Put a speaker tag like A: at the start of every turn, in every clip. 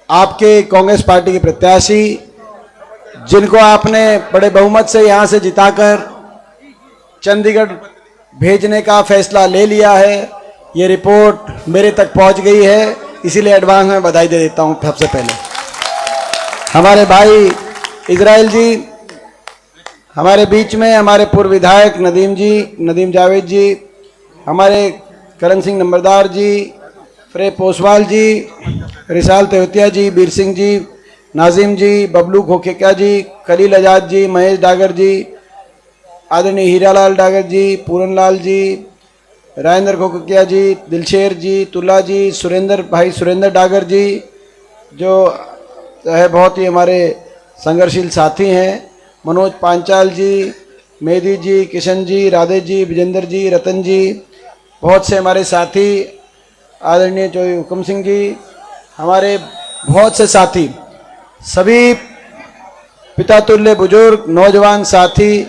A: आपके कांग्रेस पार्टी के प्रत्याशी जिनको आपने बड़े बहुमत से यहां से जिताकर चंडीगढ़ भेजने का फैसला ले लिया है, ये रिपोर्ट मेरे तक पहुंच गई है, इसीलिए एडवांस में बधाई दे देता हूं। सबसे पहले हमारे भाई इजराइल जी हमारे बीच में, हमारे पूर्व विधायक नदीम जावेद जी, हमारे करण सिंह नंबरदार जी, फ्रे पोसवाल जी, रिसाल तेवतिया जी, बीर सिंह जी, नाजिम जी, बबलू खोखेका जी, खलील आजाद जी, महेश डागर जी, आदरणीय हीरालाल डागर जी, पूरनलाल जी, राजेंद्र खोखकिया जी, दिलशेर जी, तुला जी, सुरेंद्र डागर जी जो है बहुत ही हमारे संघर्षशील साथी हैं, मनोज पांचाल जी, मेदी जी, किशन जी, राधे जी, विजेंद्र जी, रतन जी, बहुत से हमारे साथी, आदरणीय चौधरी हुक्म सिंह जी, हमारे बहुत से साथी, सभी पिता तुल्य बुजुर्ग, नौजवान साथी,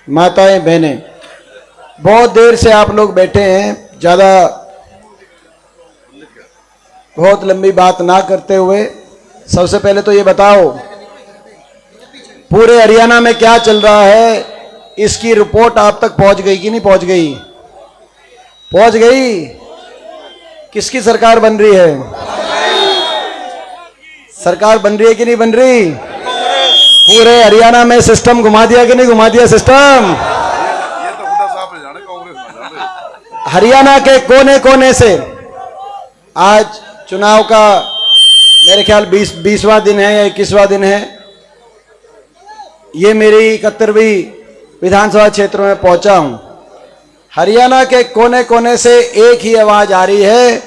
A: माताएं, बहनें, बहुत देर से आप लोग बैठे हैं। ज़्यादा बहुत लंबी बात ना करते हुए सबसे पहले तो ये बताओ पूरे हरियाणा में क्या चल रहा है, इसकी रिपोर्ट आप तक पहुंच गई कि नहीं पहुंच गई? पहुंच गई। किसकी सरकार बन रही है? सरकार बन रही है कि नहीं बन रही? पूरे हरियाणा में सिस्टम घुमा दिया कि नहीं घुमा दिया सिस्टम? हरियाणा के कोने कोने से आज चुनाव का मेरे ख्याल 20वां दिन है या 21वां दिन है, ये मेरी 71वीं विधानसभा क्षेत्र में पहुंचा हूं। हरियाणा के कोने कोने से एक ही आवाज आ रही है,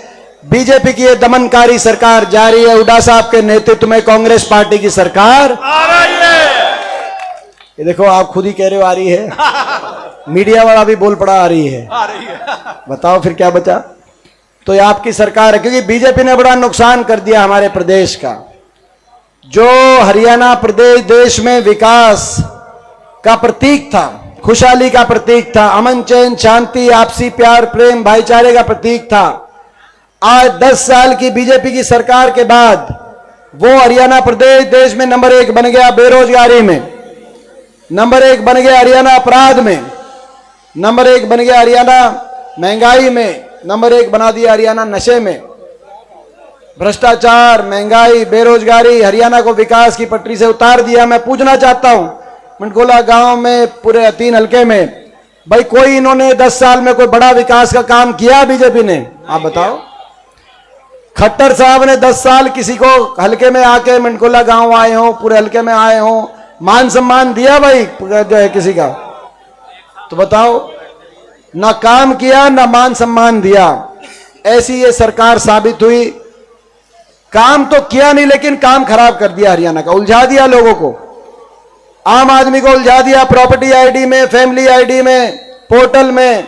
A: बीजेपी की ये दमनकारी सरकार जा रही है, हुड्डा साहब के नेतृत्व में कांग्रेस पार्टी की सरकार आ रही है। ये देखो आप खुद ही कह रहे हो आ रही है, मीडिया वाला भी बोल पड़ा आ रही है। बताओ फिर क्या बचा? तो ये आपकी सरकार है, क्योंकि बीजेपी ने बड़ा नुकसान कर दिया हमारे प्रदेश का। जो हरियाणा प्रदेश देश में विकास का प्रतीक था, खुशहाली का प्रतीक था, अमन चैन शांति आपसी प्यार प्रेम भाईचारे का प्रतीक था, आज 10 साल की बीजेपी की सरकार के बाद वो हरियाणा प्रदेश देश में नंबर 1 बन गया बेरोजगारी में, नंबर 1 बन गया हरियाणा अपराध में, नंबर 1 बन गया हरियाणा महंगाई में, नंबर 1 बना दिया हरियाणा नशे में। भ्रष्टाचार, महंगाई, बेरोजगारी, हरियाणा को विकास की पटरी से उतार दिया। मैं पूछना चाहता हूं मंडकोला गांव में, पूरे 3 हल्के में, भाई कोई इन्होंने 10 साल में कोई बड़ा विकास का काम किया बीजेपी ने? आप बताओ। खट्टर साहब ने 10 साल किसी को हल्के में आके मंडकोला गांव आए हो, पूरे हल्के में आए हो, मान सम्मान दिया भाई जो है किसी का? तो बताओ, ना काम किया ना मान सम्मान दिया। ऐसी ये सरकार साबित हुई। काम तो किया नहीं लेकिन काम खराब कर दिया हरियाणा का, उलझा दिया लोगों को, आम आदमी को उलझा दिया प्रॉपर्टी आईडी में, फैमिली आईडी में, पोर्टल में,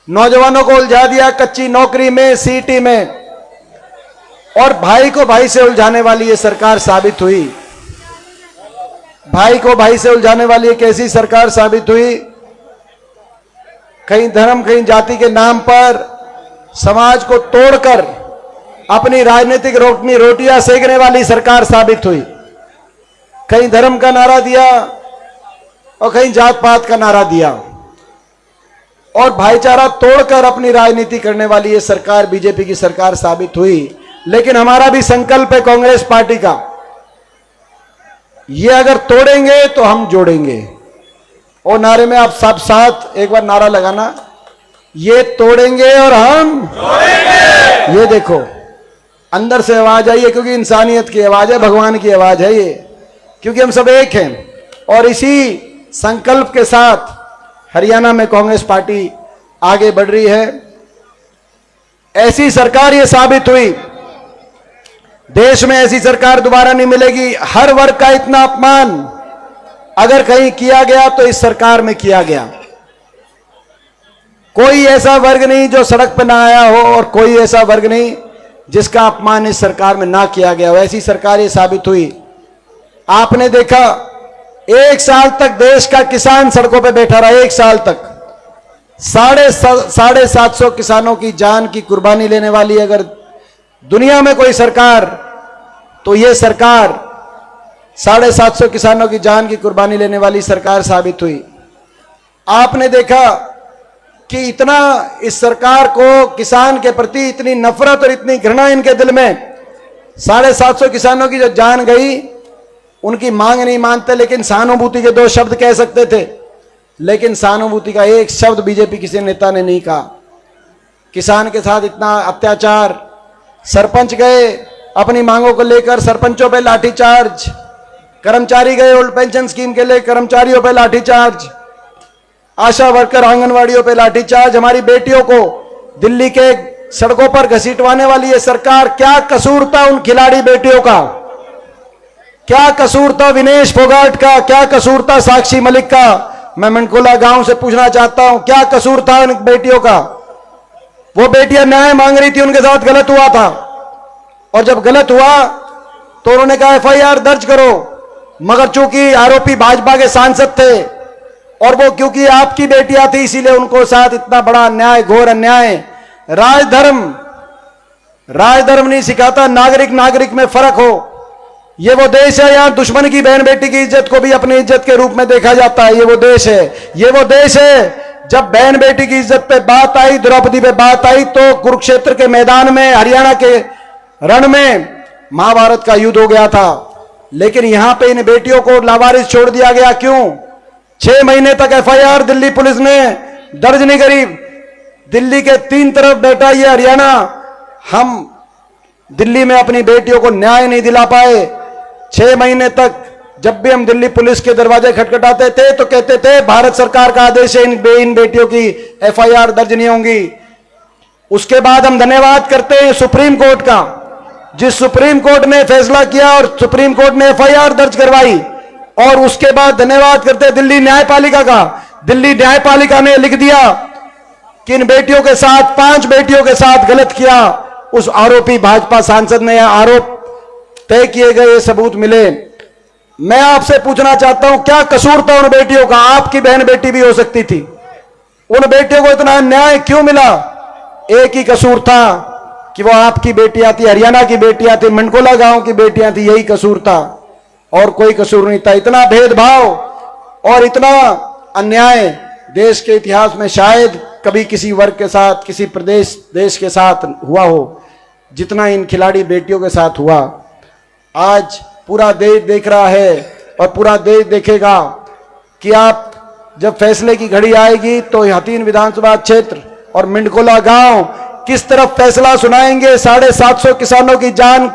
A: नौजवानों को उलझा दिया कच्ची नौकरी में, सीटी में, और भाई को भाई से उलझाने वाली ये सरकार साबित हुई। भाई को भाई से उलझाने वाली एक ऐसी सरकार साबित हुई, कहीं धर्म कहीं जाति के नाम पर समाज को तोड़कर अपनी राजनीतिक रोटियां सेकने वाली सरकार साबित हुई। कहीं धर्म का नारा दिया और कहीं जात पात का नारा दिया, और भाईचारा तोड़कर अपनी राजनीति करने वाली ये सरकार बीजेपी की सरकार साबित हुई। लेकिन हमारा भी संकल्प है कांग्रेस पार्टी का, ये अगर तोड़ेंगे तो हम जोड़ेंगे। और नारे में आप सब साथ एक बार नारा लगाना, ये तोड़ेंगे और हम जोड़ेंगे। ये देखो अंदर से आवाज आई है, क्योंकि इंसानियत की आवाज है, भगवान की आवाज है ये, क्योंकि हम सब एक हैं। और इसी संकल्प के साथ हरियाणा में कांग्रेस पार्टी आगे बढ़ रही है। ऐसी सरकार ये साबित हुई, देश में ऐसी सरकार दोबारा नहीं मिलेगी। हर वर्ग का इतना अपमान अगर कहीं किया गया तो इस सरकार में किया गया। कोई ऐसा वर्ग नहीं जो सड़क पर ना आया हो, और कोई ऐसा वर्ग नहीं जिसका अपमान इस सरकार में ना किया गया हो। ऐसी सरकार ये साबित हुई। आपने देखा 1 साल तक देश का किसान सड़कों पे बैठा रहा, 1 साल तक 750 किसानों की जान की कुर्बानी लेने वाली अगर दुनिया में कोई सरकार तो ये सरकार 750 किसानों की जान की कुर्बानी लेने वाली सरकार साबित हुई। आपने देखा कि इतना इस सरकार को किसान के प्रति इतनी नफरत और इतनी घृणा इनके दिल में, 750 किसानों की जो जान गई उनकी मांग नहीं मानते, लेकिन सहानुभूति के 2 शब्द कह सकते थे, लेकिन सहानुभूति का 1 शब्द बीजेपी किसी नेता ने नहीं कहा। किसान के साथ इतना अत्याचार, सरपंच गए अपनी मांगों को लेकर, सरपंचों पे लाठीचार्ज, कर्मचारी गए ओल्ड पेंशन स्कीम के लिए, कर्मचारियों पे लाठीचार्ज, आशा वर्कर आंगनवाड़ियों पे लाठीचार्ज, हमारी बेटियों को दिल्ली के सड़कों पर घसीटवाने वाली ये सरकार। क्या कसूर था उन खिलाड़ी बेटियों का? क्या कसूर था विनेश फोगाट का? क्या कसूर था साक्षी मलिक का? मैं मंडकोला गांव से पूछना चाहता हूं, क्या कसूर था उन बेटियों का? वो बेटियां न्याय मांग रही थी, उनके साथ गलत हुआ था, और जब गलत हुआ तो उन्होंने कहा FIR दर्ज करो, मगर चूंकि आरोपी भाजपा के सांसद थे और वो क्योंकि आपकी बेटियां थी, इसीलिए उनको साथ इतना बड़ा अन्याय, घोर अन्याय। राजधर्म नहीं सिखाता नागरिक नागरिक में फर्क हो। ये वो देश है यहाँ दुश्मन की बहन बेटी की इज्जत को भी अपनी इज्जत के रूप में देखा जाता है। ये वो देश है, ये वो देश है जब बहन बेटी की इज्जत पे बात आई, द्रौपदी पे बात आई, तो कुरुक्षेत्र के मैदान में, हरियाणा के रण में महाभारत का युद्ध हो गया था। लेकिन यहां पे इन बेटियों को लावारिस छोड़ दिया गया। क्यों? 6 महीने तक FIR दिल्ली पुलिस ने दर्ज नहीं करी। दिल्ली के 3 तरफ बैठा ये हरियाणा, हम दिल्ली में अपनी बेटियों को न्याय नहीं दिला पाए। 6 महीने तक जब भी हम दिल्ली पुलिस के दरवाजे खटखटाते थे तो कहते थे भारत सरकार का आदेश है, इन बेटियों की FIR दर्ज नहीं होंगी। उसके बाद हम धन्यवाद करते हैं सुप्रीम कोर्ट का, जिस सुप्रीम कोर्ट ने फैसला किया और सुप्रीम कोर्ट ने FIR दर्ज करवाई। और उसके बाद धन्यवाद करते हैं दिल्ली न्यायपालिका का। दिल्ली न्यायपालिका ने लिख दिया कि इन बेटियों के साथ, 5 बेटियों के साथ गलत किया। उस आरोपी भाजपा सांसद ने आरोप तय किए गए, सबूत मिले। मैं आपसे पूछना चाहता हूं, क्या कसूर था उन बेटियों का? आपकी बहन बेटी भी हो सकती थी। उन बेटियों को इतना अन्याय क्यों मिला? एक ही कसूर था कि वो आपकी बेटियां थी, हरियाणा की बेटियां थी, मंडकोला गांव की बेटियां थी, यही कसूर था, और कोई कसूर नहीं था। इतना भेदभाव और इतना अन्याय देश के इतिहास में शायद कभी किसी वर्ग के साथ, किसी प्रदेश देश के साथ हुआ हो जितना इन खिलाड़ी बेटियों के साथ हुआ। आज पूरा देश देख रहा है और पूरा देश देखेगा कि आप जब फैसले की घड़ी आएगी तो हथीन विधानसभा क्षेत्र और मंडकोला गांव किस तरफ फैसला सुनाएंगे। 750 किसानों की जान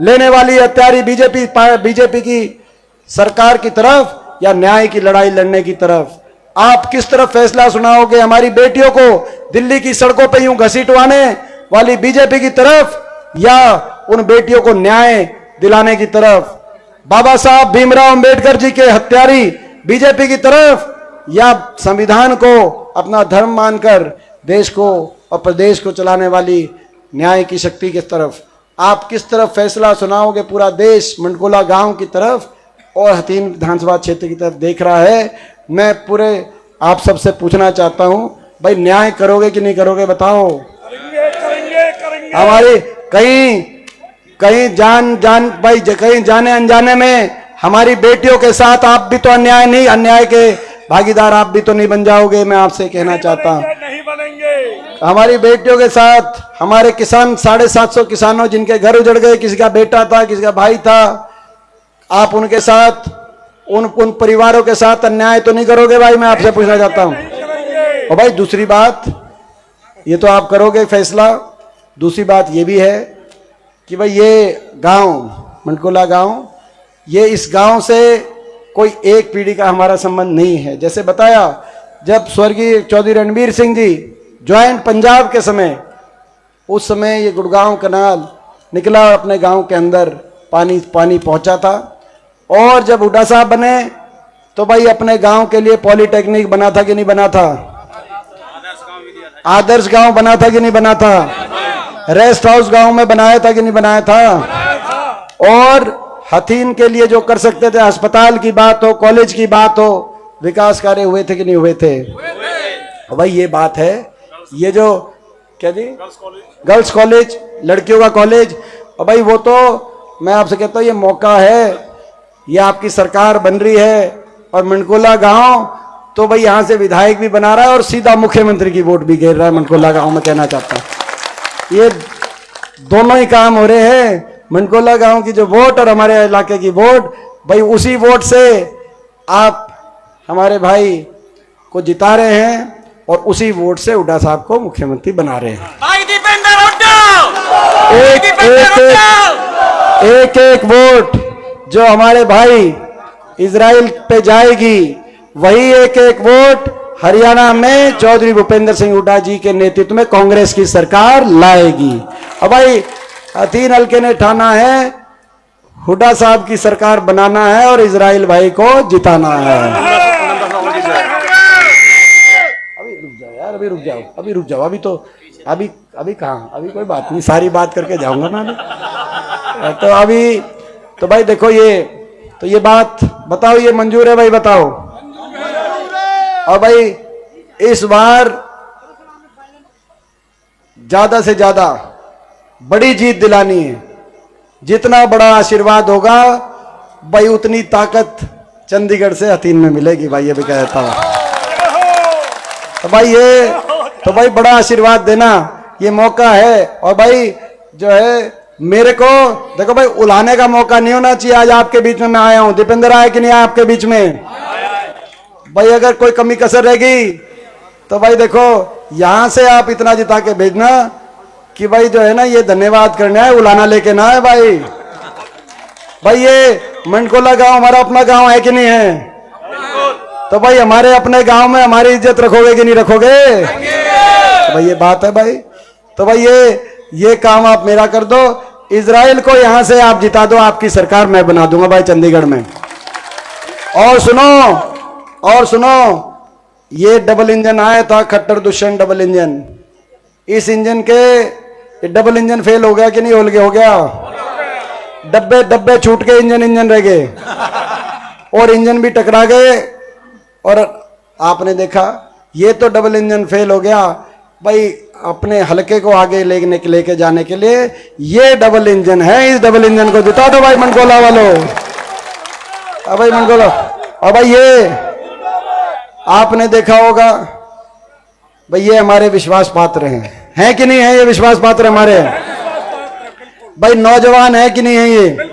A: लेने वाली हत्यारी बीजेपी की सरकार की तरफ या न्याय की लड़ाई लड़ने की तरफ? आप किस तरफ फैसला सुनाओगे? हमारी बेटियों को दिल्ली की सड़कों पे यूं घसीटवाने वाली बीजेपी की तरफ या उन बेटियों को न्याय दिलाने की तरफ? बाबा साहब भीमराव अंबेडकर जी के हत्यारी बीजेपी की तरफ या संविधान को अपना धर्म मानकर देश को और प्रदेश को चलाने वाली न्याय की शक्ति की तरफ? आप किस तरफ फैसला सुनाओगे? पूरा देश मंडकोला गांव की तरफ और हथीन विधानसभा क्षेत्र की तरफ देख रहा है। मैं पूरे आप सबसे पूछना चाहता हूं, भाई न्याय करोगे कि नहीं करोगे? बताओ। करेंगे। हमारी कहीं जाने अनजाने में हमारी बेटियों के साथ आप भी तो अन्याय के भागीदार आप भी तो नहीं बन जाओगे? मैं आपसे कहना चाहता हूं, नहीं बनेंगे। हमारी बेटियों के साथ हमारे किसान, 750 किसानों जिनके घर उजड़ गए, किसी का बेटा था, किसी का भाई था, आप उनके साथ, उन परिवारों के साथ अन्याय तो नहीं करोगे? भाई मैं आपसे पूछना चाहता हूं। और भाई दूसरी बात, ये तो आप करोगे फैसला, दूसरी बात ये भी है कि भाई ये गांव मंडकोला गांव, ये इस गांव से कोई एक पीढ़ी का हमारा संबंध नहीं है। जैसे बताया, जब स्वर्गीय चौधरी रणबीर सिंह जी ज्वाइंट पंजाब के समय, उस समय ये गुड़गांव कनाल निकला, अपने गांव के अंदर पानी पहुंचा था। और जब हुड्डा साहब बने तो भाई अपने गांव के लिए पॉलिटेक्निक बना था कि नहीं बना था? आदर्श गांव बना था कि नहीं बना था? रेस्ट हाउस गांव में बनाया था कि नहीं बनाया था? और हथीन के लिए जो कर सकते थे, अस्पताल की बात हो, कॉलेज की बात हो, विकास कार्य हुए थे कि नहीं हुए थे? भाई ये बात है, ये जो क्या जी गर्ल्स कॉलेज, लड़कियों का कॉलेज, और भाई वो तो मैं आपसे कहता हूं ये मौका है, ये आपकी सरकार बन रही है और मनकोला गांव तो भाई यहां से विधायक भी बना रहा है और सीधा मुख्यमंत्री की वोट भी घेर रहा है मनकोला गांव में। कहना चाहता हूं ये दोनों ही काम हो रहे हैं। मनकोला गांव की जो वोट और हमारे इलाके की वोट, भाई उसी वोट से आप हमारे भाई को जिता रहे हैं और उसी वोट से हुड्डा साहब को मुख्यमंत्री बना रहे हैं। एक एक वोट जो हमारे भाई इजराइल पे जाएगी, वही एक एक वोट हरियाणा में चौधरी भूपेंद्र सिंह हुड्डा जी के नेतृत्व में कांग्रेस की सरकार लाएगी। अब भाई 3 हल्के ने ठाना है हुड्डा साहब की सरकार बनाना है और इजराइल भाई को जिताना है। अभी रुक जाओ अभी तो अभी कहाँ, अभी कोई बात नहीं, सारी बात करके जाऊंगा ना अभी। तो अभी तो भाई देखो ये बात बताओ, ये मंजूर है भाई, बताओ। और भाई इस बार ज्यादा से ज्यादा बड़ी जीत दिलानी है। जितना बड़ा आशीर्वाद होगा भाई उतनी ताकत चंडीगढ़ से हथीन में मिलेगी भाई, ये भी कहता हूं। तो भाई बड़ा आशीर्वाद देना, ये मौका है। और भाई जो है मेरे को देखो भाई उलाने का मौका नहीं होना चाहिए। आज आपके बीच में मैं आया हूं, दीपेंद्र आया कि नहीं आया आपके बीच में? भाई अगर कोई कमी कसर रहेगी तो भाई देखो यहां से आप इतना जिता के भेजना कि भाई जो है ना ये धन्यवाद करना है, उलाना लेके ना है भाई। भाई ये मनकोला गांव हमारा अपना गांव है कि नहीं है? तो भाई हमारे अपने गांव में हमारी इज्जत रखोगे कि नहीं रखोगे? तो भाई ये बात है भाई। तो भाई ये काम आप मेरा कर दो, इजराइल को यहां से आप जिता दो, आपकी सरकार मैं बना दूंगा भाई चंडीगढ़ में। और सुनो ये डबल इंजन आया था, खट्टर दुष्यंत डबल इंजन। इस इंजन के डबल इंजन फेल हो गया कि नहीं हो गया? डब्बे छूट के इंजन रह गए और इंजन भी टकरा गए। और आपने देखा ये तो डबल इंजन फेल हो गया भाई, अपने हलके को आगे लेके जाने के लिए ये डबल इंजन है। इस डबल इंजन को जिता दो भाई मनकोला वालों। अब भाई मनकोला, और भाई ये आपने देखा होगा भाई ये हमारे विश्वास पात्र हैं कि नहीं है? ये विश्वास पात्र हमारे भाई, नौजवान है कि नहीं है ये?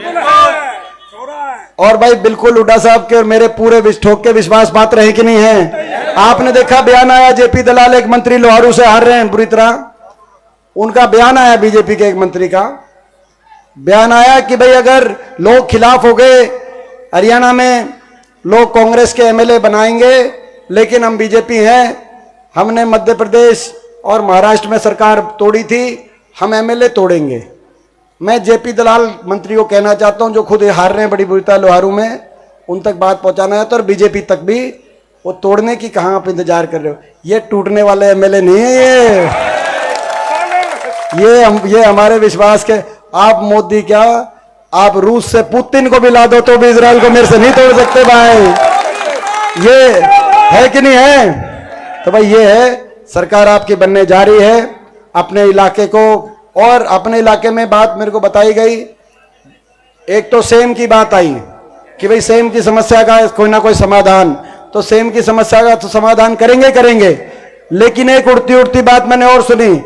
A: और भाई बिल्कुल हुड्डा साहब के और मेरे पूरे ठोक के विश्वास पात्र है कि नहीं है? आपने देखा बयान आया जेपी दलाल एक मंत्री लोहारू से हार रहे हैं बुरी तरह, उनका बयान आया, बीजेपी के एक मंत्री का बयान आया कि भाई अगर लोग खिलाफ हो गए, हरियाणा में लोग कांग्रेस के एमएलए बनाएंगे लेकिन हम बीजेपी हैं, हमने मध्य प्रदेश और महाराष्ट्र में सरकार तोड़ी थी, हम एमएलए तोड़ेंगे। मैं जेपी दलाल मंत्री को कहना चाहता हूं जो खुद हार रहे हैं बड़ी बुरी तरह लोहारू में, उन तक बात पहुंचाना है तो, और बीजेपी तक भी, वो तोड़ने की कहां आप इंतजार कर रहे हो? ये टूटने वाले एमएलए नहीं है ये हमारे विश्वास के। आप मोदी क्या, आप रूस से पुतिन को भी ला दो तो भी इजराइल को मेरे से नहीं तोड़ सकते भाई। ये है कि नहीं है? तो भाई ये है, सरकार आपकी बनने जा रही है। अपने इलाके को, और अपने इलाके में बात मेरे को बताई गई, एक तो सेम की बात आई कि भाई सेम की समस्या का कोई ना कोई समाधान, तो सेम की समस्या का तो समाधान करेंगे। लेकिन एक उड़ती बात मैंने और सुनी,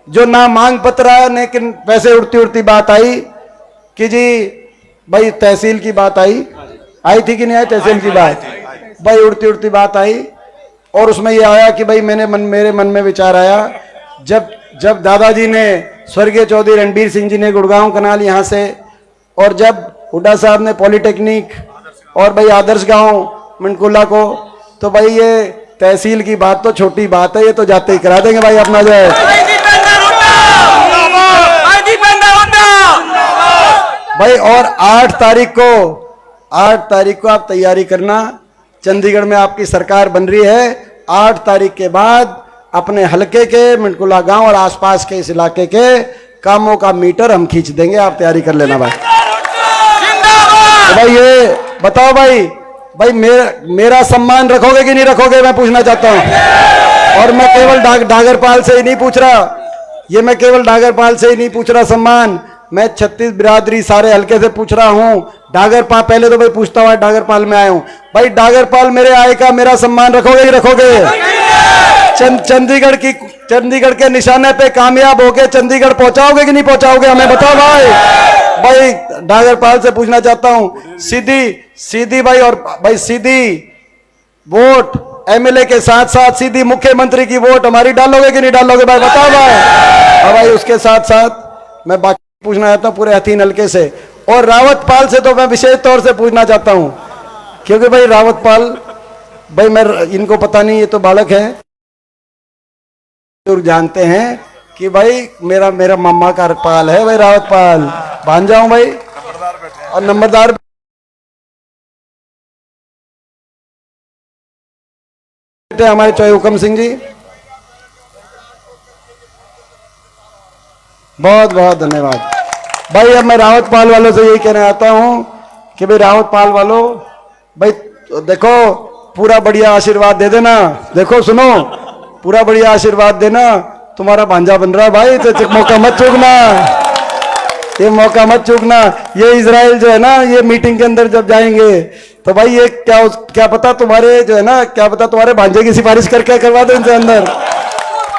A: जो ना मांग पत्र आया लेकिन वैसे उड़ती बात आई कि जी भाई तहसील की बात आई थी कि नहीं आई? तहसील की बात भाई उड़ती बात आई, और उसमें यह आया कि भाई मेरे मन में विचार आया, जब दादाजी ने, स्वर्गीय चौधरी रणबीर सिंह जी ने गुड़गांव कनाल यहाँ से, और जब हुड्डा साहब ने पॉलिटेक्निक और भाई आदर्श गांव मनकोला को, तो भाई ये तहसील की बात तो छोटी बात है, ये तो जाते ही करा देंगे भाई अपना जो है भाई। और 8 तारीख को आप तैयारी करना, चंडीगढ़ में आपकी सरकार बन रही है। 8 तारीख के बाद अपने हलके के मनकोला गांव और आसपास के इस इलाके के कामों का मीटर हम खींच देंगे, आप तैयारी कर लेना भाई। तो भाई ये बताओ भाई मेरा सम्मान रखोगे कि नहीं रखोगे, मैं पूछना चाहता हूं। और मैं केवल डागरपाल से ही नहीं पूछ रहा, ये मैं केवल डागरपाल से ही नहीं पूछ रहा सम्मान, मैं 36 बिरादरी सारे हल्के से पूछ रहा हूं। डागरपाल, पहले तो भाई पूछता हुआ डागरपाल में आया हूं भाई, डागरपाल मेरे आय का मेरा सम्मान रखोगे ही रखोगे? चंडीगढ़ के निशाने पे कामयाब होके चंडीगढ़ पहुंचाओगे कि नहीं पहुंचाओगे? हमें बताओ भाई डागरपाल से पूछना चाहता हूं, सीधी भाई, और भाई सीधी वोट एमएलए के साथ साथ सीधी मुख्यमंत्री की वोट हमारी डालोगे कि नहीं डालोगे भाई? बताओ भाई। और भाई उसके साथ साथ मैं बाकी पूछना चाहता हूं पूरे हथीन हल्के से, और रावतपाल से तो मैं विशेष तौर से पूछना चाहता हूं, क्योंकि भाई रावतपाल भाई, मैं इनको पता नहीं, ये तो बालक है, तो जानते हैं कि भाई मेरा मम्मा का पाल है भाई रावतपाल, भांजा हूं भाई, और नंबरदार हमारे चौहे हुकम सिंह जी, बहुत बहुत धन्यवाद भाई। अब मैं रावतपाल वालों से यही कहना चाहता हूं कि भाई रावतपाल वालों, भाई देखो पूरा बढ़िया आशीर्वाद दे देना, देखो सुनो, पूरा बढ़िया आशीर्वाद देना, तुम्हारा भांजा बन रहा है भाई, तो मौका मत चूकना, ये मौका मत चूकना। ये इजराइल जो है ना, ये मीटिंग के अंदर जब जाएंगे तो भाई ये क्या पता तुम्हारे जो है ना, क्या पता तुम्हारे भांजे की सिफारिश करके करवा दो इनसे अंदर।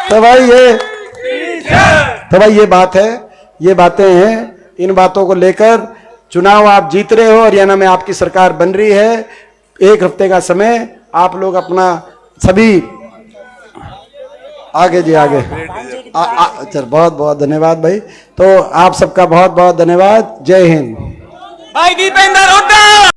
A: तो भाई ये बात है, ये बातें हैं, इन बातों को लेकर चुनाव आप जीत रहे हो, हरियाणा में आपकी सरकार बन रही है, 1 हफ्ते का समय आप लोग अपना सभी आगे जी आगे चल, बहुत बहुत धन्यवाद भाई। तो आप सबका बहुत बहुत धन्यवाद। जय हिंद भाई। दीपेंद्र